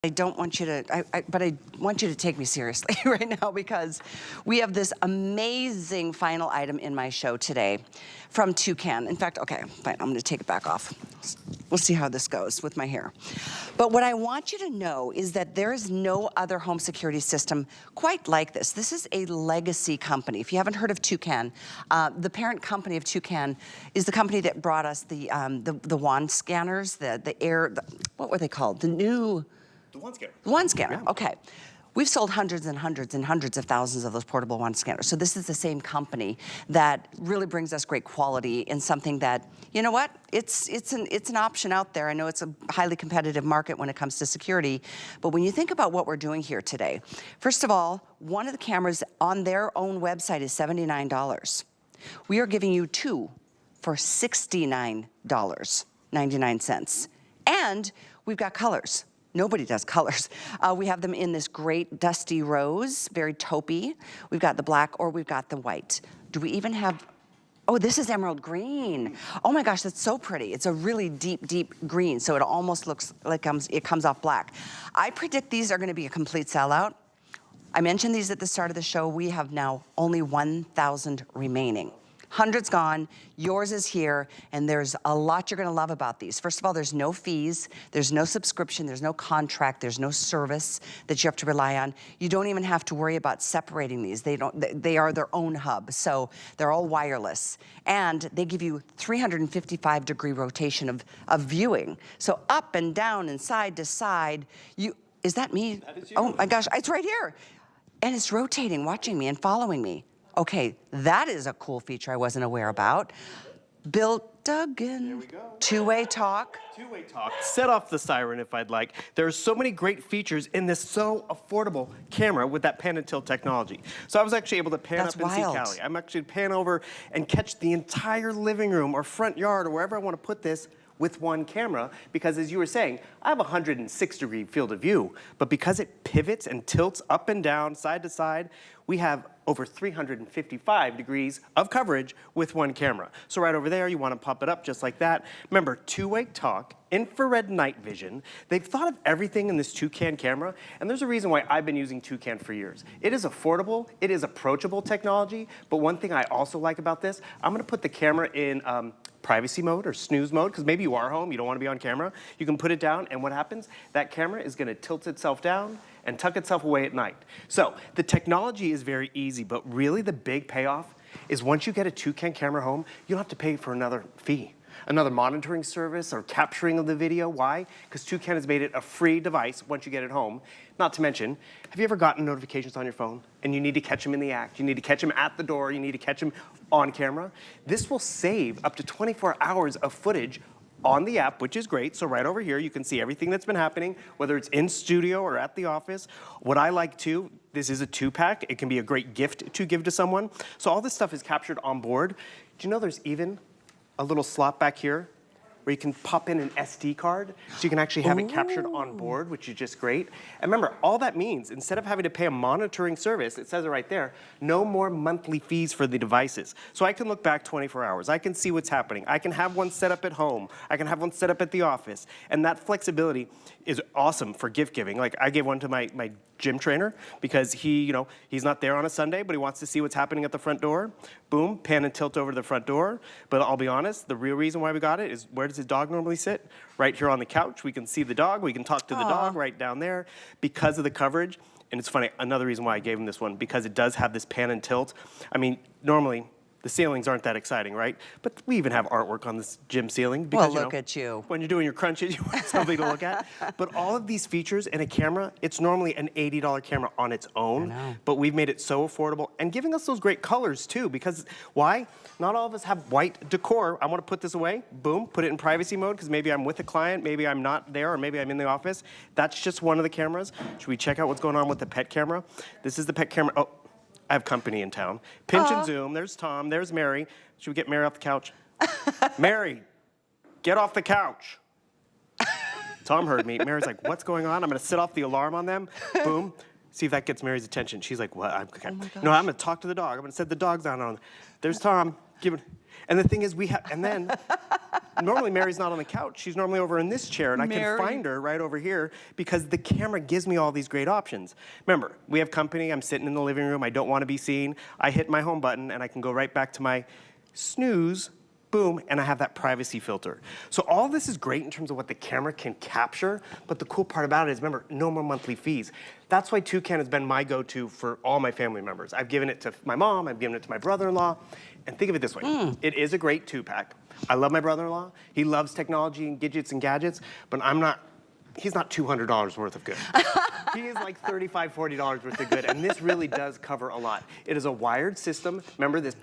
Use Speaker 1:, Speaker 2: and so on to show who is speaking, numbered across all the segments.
Speaker 1: I don't want you to, but I want you to take me seriously right now because we have this amazing final item in my show today from Toucan. In fact, okay, fine, I'm gonna take it back off. We'll see how this goes with my hair. But what I want you to know is that there is no other home security system quite like this. This is a legacy company. If you haven't heard of Toucan, the parent company of Toucan is the company that brought us the wand scanners, what were they called?
Speaker 2: The wand scanner.
Speaker 1: The wand scanner,
Speaker 2: Yeah.
Speaker 1: okay. We've sold hundreds and hundreds and hundreds of thousands of those portable wand scanners. So this is the same company that really brings us great quality in something that, you know what, it's an option out there. I know it's a highly competitive market when it comes to security, but when you think about what we're doing here today, first of all, one of the cameras on their own website is $79. We are giving you two for $69.99. And we've got colors. Nobody does colors. We have them in this great dusty rose, very taupey. We've got the black or we've got the white. Do we even have, oh, this is emerald green. Oh my gosh, that's so pretty. It's a really deep, deep green, so it almost looks like it comes off black. I predict these are gonna be a complete sellout. I mentioned these at the start of the show. We have now only 1,000 remaining. Hundreds gone, yours is here, and there's a lot you're gonna love about these. First of all, there's no fees, there's no subscription, there's no contract, there's no service that you have to rely on. You don't even have to worry about separating these. They are their own hub, so they're all wireless. And they give you 355-degree rotation of viewing. So up and down and side to side. Is that me?
Speaker 2: That is you.
Speaker 1: Oh my gosh, it's right here. And it's rotating, watching me and following me. Okay, that is a cool feature I wasn't aware about. Built Toucan.
Speaker 2: There we go.
Speaker 1: Two-way talk.
Speaker 2: Two-way talk. Set off the siren if I'd like. There are so many great features in this so affordable camera with that pan and tilt technology. So I was actually able to pan
Speaker 1: That's
Speaker 2: up and
Speaker 1: wild.
Speaker 2: see Callie. I'm actually pan over and catch the entire living room or front yard or wherever I want to put this with one camera, because as you were saying, I have a 106-degree field of view, but because it pivots and tilts up and down, side to side, we have over 355 degrees of coverage with one camera. So right over there, you want to pop it up just like that. Remember, two-way talk, infrared night vision. They've thought of everything in this Toucan camera, and there's a reason why I've been using Toucan for years. It is affordable, it is approachable technology, but one thing I also like about this, I'm going to put the camera in privacy mode or snooze mode, because maybe you are home, you don't want to be on camera. You can put it down, and what happens? That camera is going to tilt itself down and tuck itself away at night. So the technology is very easy, but really the big payoff is once you get a Toucan camera home, you don't have to pay for another fee, another monitoring service or capturing of the video. Why? Because Toucan has made it a free device once you get it home. Not to mention, have you ever gotten notifications on your phone and you need to catch them in the act? You need to catch them at the door, you need to catch them on camera? This will save up to 24 hours of footage on the app, which is great. So right over here, you can see everything that's been happening, whether it's in studio or at the office. What I like too, this is a 2-pack. It can be a great gift to give to someone. So all this stuff is captured on board. Do you know there's even a little slot back here where you can pop in an SD card, so you can actually have it captured on board, which is just great. And remember, all that means, instead of having to pay a monitoring service, it says it right there, no more monthly fees for the devices. So I can look back 24 hours. I can see what's happening. I can have one set up at home. I can have one set up at the office. And that flexibility is awesome for gift giving. Like I gave one to my gym trainer because he's not there on a Sunday, but he wants to see what's happening at the front door. Boom, pan and tilt over to the front door. But I'll be honest, the real reason why we got it is, where does his dog normally sit? Right here on the couch. We can see the dog. We can talk to the dog right down there because of the coverage. And it's funny, another reason why I gave him this one, because it does have this pan and tilt. I mean, normally the ceilings aren't that exciting, right? But we even have artwork on this gym ceiling. Because,
Speaker 1: Well, look at you.
Speaker 2: When you're doing your crunches, you want something to look at. But all of these features in a camera, it's normally an $80 camera on its own.
Speaker 1: I know.
Speaker 2: But we've made it so affordable and giving us those great colors too. Because why? Not all of us have white decor. I want to put this away. Boom, put it in privacy mode because maybe I'm with a client, maybe I'm not there, or maybe I'm in the office. That's just one of the cameras. Should we check out what's going on with the pet camera? This is the pet camera. Oh, I have company in town. Pinch and zoom. There's Tom. There's Mary. Should we get Mary off the couch? Mary, get off the couch. Tom heard me. Mary's like, what's going on? I'm going to set off the alarm on them. Boom. See if that gets Mary's attention. She's like, what? Okay.
Speaker 1: Oh
Speaker 2: No, I'm going to talk to the dog. I'm going to set the dogs down on. There's Tom. Give it. And the thing is, we have, and then Normally Mary's not on the couch. She's normally over in this chair, and I can find her right over here because the camera gives me all these great options. Remember, we have company. I'm sitting in the living room. I don't want to be seen. I hit my home button, and I can go right back to my snooze, boom, and I have that privacy filter. So all this is great in terms of what the camera can capture, but the cool part about it is, remember, no more monthly fees. That's why Toucan has been my go-to for all my family members. I've given it to my mom, I've given it to my brother-in-law, and think of it this way. It is a great two-pack. I love my brother-in-law. He loves technology and gadgets, but he's not $200 worth of good. He is like $35, $40 worth of good, and this really does cover a lot. It is a wired system. Remember, this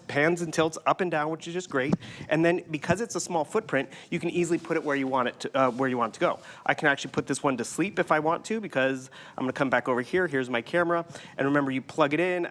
Speaker 2: pans and tilts up and down, which is just great. And then because it's a small footprint, you can easily put it where you want it to go. I can actually put this one to sleep if I want to, because I'm gonna come back over here. Here's my camera, and remember, you plug it in.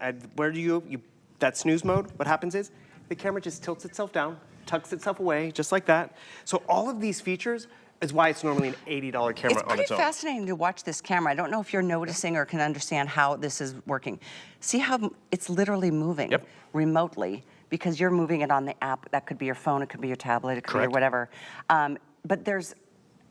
Speaker 2: That snooze mode. What happens is the camera just tilts itself down, tucks itself away, just like that. So all of these features is why it's normally an $80 camera on its own.
Speaker 1: It's pretty fascinating to watch this camera. I don't know if you're noticing or can understand how this is working. See how it's literally moving remotely, because you're moving it on the app. That could be your phone, it could be your tablet, it could be your whatever. But there's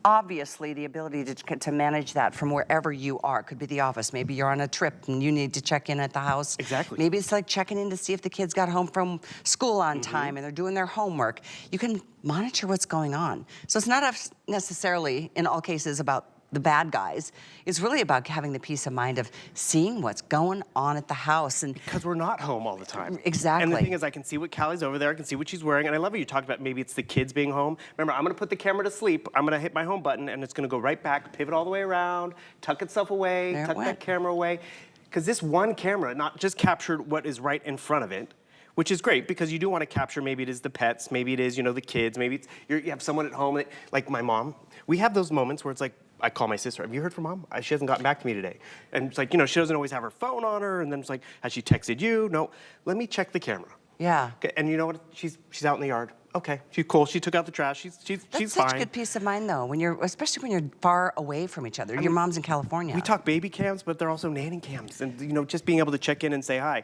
Speaker 1: obviously the ability to manage that from wherever you are. It could be the office. Maybe you're on a trip and you need to check in at the house.
Speaker 2: Exactly.
Speaker 1: Maybe it's like checking in to see if the kids got home from school on time and they're doing their homework. You can monitor what's going on. So it's not necessarily, in all cases, about the bad guys. It's really about having the peace of mind of seeing what's going on at the house. And
Speaker 2: because we're not home all the time.
Speaker 1: Exactly.
Speaker 2: And the thing is, I can see what Callie's over there. I can see what she's wearing. And I love how you talked about maybe it's the kids being home. Remember, I'm going to put the camera to sleep. I'm going to hit my home button, and it's going to go right back, pivot all the way around, tuck itself away, tuck that camera away. Because this one camera not just captured what is right in front of it, which is great because you do want to capture, maybe it is the pets, maybe it is, the kids, maybe it's, you have someone at home, like my mom. We have those moments where it's like, I call my sister, have you heard from Mom? She hasn't gotten back to me today. And it's like, she doesn't always have her phone on her, and then it's like, has she texted you? No, let me check the camera.
Speaker 1: Yeah.
Speaker 2: Okay, and you know what? She's out in the yard. Okay, she's cool. She took out the trash. She's fine.
Speaker 1: That's such good peace of mind, though, especially when you're far away from each other. Your mom's in California.
Speaker 2: We talk baby cams, but they're also nanny cams, and just being able to check in and say hi.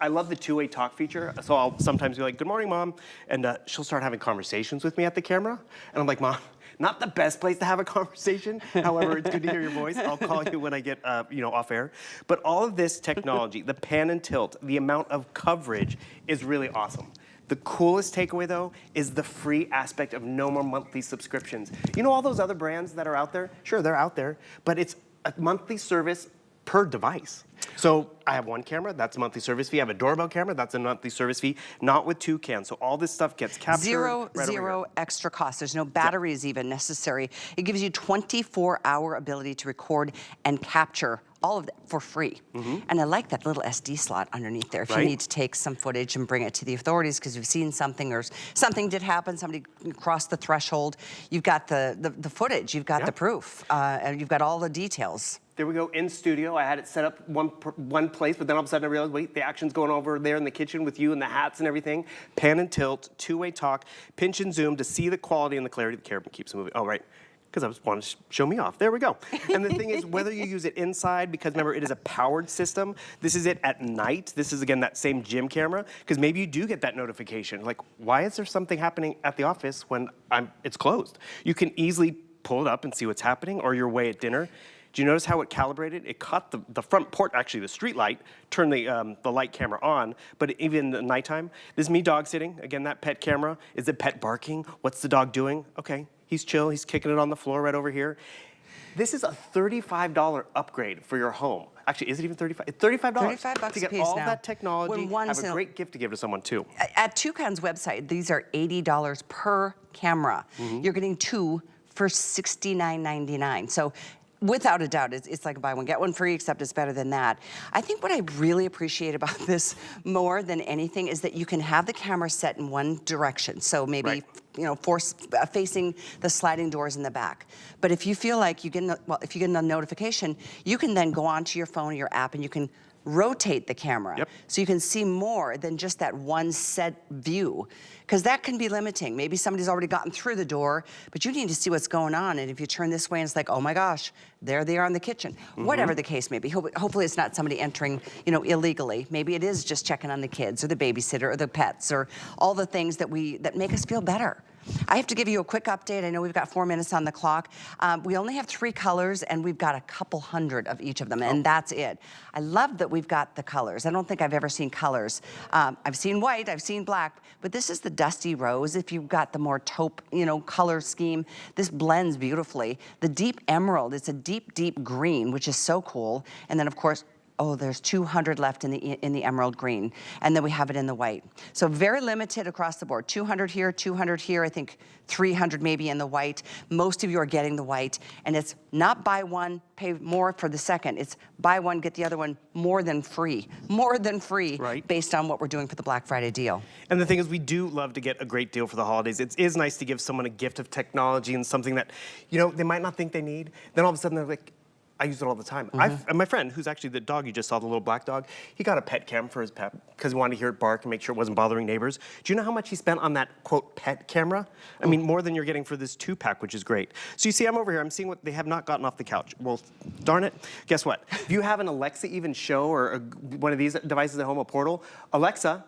Speaker 2: I love the two-way talk feature. So I'll sometimes be like, "Good morning, Mom," and she'll start having conversations with me at the camera, and I'm like, "Mom, not the best place to have a conversation. However, it's good to hear your voice. I'll call you when I get off air." But all of this technology, the pan and tilt, the amount of coverage is really awesome. The coolest takeaway, though, is the free aspect of no more monthly subscriptions. All those other brands that are out there? Sure, they're out there, but it's a monthly service per device. So I have one camera, that's a monthly service fee. I have a doorbell camera, that's a monthly service fee. Not with Toucan. So all this stuff gets captured.
Speaker 1: Zero extra cost. There's no batteries even necessary. It gives you 24-hour ability to record and capture all of that for free. And I like that little SD slot underneath there. If you need to take some footage and bring it to the authorities because you've seen something or something did happen, somebody crossed the threshold, you've got the footage, you've got the proof, and you've got all the details.
Speaker 2: There we go, in studio. I had it set up one place, but then all of a sudden I realized, wait, the action's going over there in the kitchen with you and the hats and everything. Pan and tilt, two-way talk, pinch and zoom to see the quality and the clarity. The camera keeps moving. Oh, right. Because I was wanting to show me off. There we go. And the thing is, whether you use it inside, because remember, it is a powered system. This is it at night. This is, again, that same gym camera. Because maybe you do get that notification. Like, why is there something happening at the office when it's closed? You can easily pull it up and see what's happening, or you're away at dinner. Do you notice how it calibrated? It caught the front port, actually the street light, turned the light camera on, but even in the nighttime, this is me dog sitting. Again, that pet camera. Is the pet barking? What's the dog doing? Okay, he's chill, he's kicking it on the floor right over here. This is a $35 upgrade for your home. Actually, is it even $35? It's $35.
Speaker 1: $35
Speaker 2: to get
Speaker 1: a piece
Speaker 2: all
Speaker 1: now.
Speaker 2: that technology, have a great gift to give to someone too.
Speaker 1: At Toucan's website, these are $80 per camera. You're getting two for $69.99. So without a doubt, it's like a buy one, get one free, except it's better than that. I think what I really appreciate about this more than anything is that you can have the camera set in one direction. So maybe, facing the sliding doors in the back. But if you feel like if you get a notification, you can then go onto your phone or your app and you can rotate the camera so you can see more than just that one set view, because that can be limiting. Maybe somebody's already gotten through the door, but you need to see what's going on, and if you turn this way and it's like, oh my gosh, there they are in the kitchen. Whatever the case may be. Hopefully it's not somebody entering illegally. Maybe it is just checking on the kids or the babysitter or the pets or all the things that make us feel better I have to give you a quick update. I know we've got 4 minutes on the clock. We only have 3 colors, and we've got a couple hundred of each of them, and that's it. I love that we've got the colors. I don't think I've ever seen colors. I've seen white, I've seen black, but this is the dusty rose. If you've got the more taupe, you know, color scheme, this blends beautifully. The deep emerald, it's a deep, deep green, which is so cool. And then, of course, oh, there's 200 left in the emerald green, and then we have it in the white. So very limited across the board. 200 here, 200 here, I think 300 maybe in the white. Most of you are getting the white, and it's not buy one, pay more for the second. It's buy one, get the other one more than free,
Speaker 2: Right.
Speaker 1: based on what we're doing for the Black Friday deal.
Speaker 2: And the thing is, we do love to get a great deal for the holidays. It is nice to give someone a gift of technology and something that, you know, they might not think they need. Then all of a sudden they're like, I use it all the time. And my friend, who's actually the dog you just saw, the little black dog, he got a pet cam for his pet because he wanted to hear it bark and make sure it wasn't bothering neighbors. Do you know how much he spent on that, quote, pet camera? I mean, more than you're getting for this 2-pack, which is great. So you see, I'm over here, I'm seeing what they have not gotten off the couch. Well, darn it, guess what? If you have an Alexa even show or one of these devices at home, a portal, Alexa,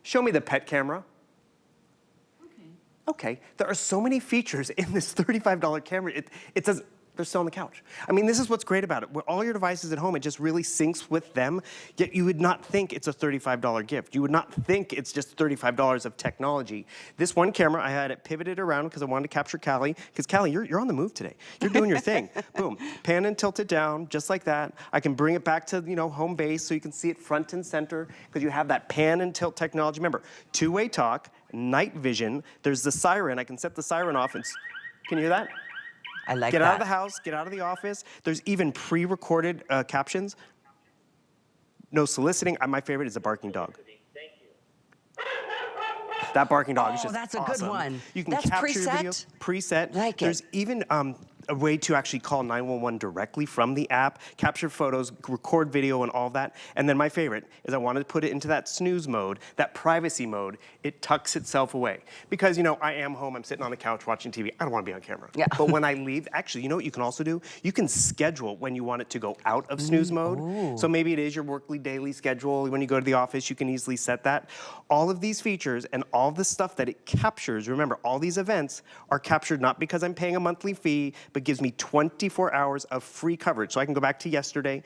Speaker 2: show me the pet camera. Okay, there are so many features in this $35 camera. It says, they're still on the couch. I mean, this is what's great about it. With all your devices at home, it just really syncs with them, yet you would not think it's a $35 gift. You would not think it's just $35 of technology. This one camera, I had it pivoted around because I wanted to capture Callie, because Callie, you're on the move today. You're doing your thing. Boom, pan and tilt it down, just like that. I can bring it back to, you know, home base so you can see it front and center, because you have that pan and tilt technology. Remember, two-way talk, night vision. There's the siren. I can set the siren off, and can you hear that?
Speaker 1: I like
Speaker 2: Get
Speaker 1: that.
Speaker 2: out of the house, get out of the office. There's even pre-recorded captions. No soliciting. My favorite is a barking dog. That barking dog is just
Speaker 1: that's a
Speaker 2: awesome.
Speaker 1: good one.
Speaker 2: You can
Speaker 1: That's
Speaker 2: capture your
Speaker 1: preset?
Speaker 2: videos. Preset.
Speaker 1: Like it.
Speaker 2: There's even a way to actually call 911 directly from the app, capture photos, record video, and all of that. And then my favorite is I wanted to put it into that snooze mode, that privacy mode. It tucks itself away. Because, you know, I am home, I'm sitting on the couch watching TV. I don't want to be on camera.
Speaker 1: Yeah.
Speaker 2: But when I leave, actually, you know what you can also do? You can schedule when you want it to go out of snooze mode. So maybe it is your workly daily schedule. When you go to the office, you can easily set that. All of these features and all the stuff that it captures, remember, all these events are captured not because I'm paying a monthly fee, but gives me 24 hours of free coverage. So I can go back to yesterday,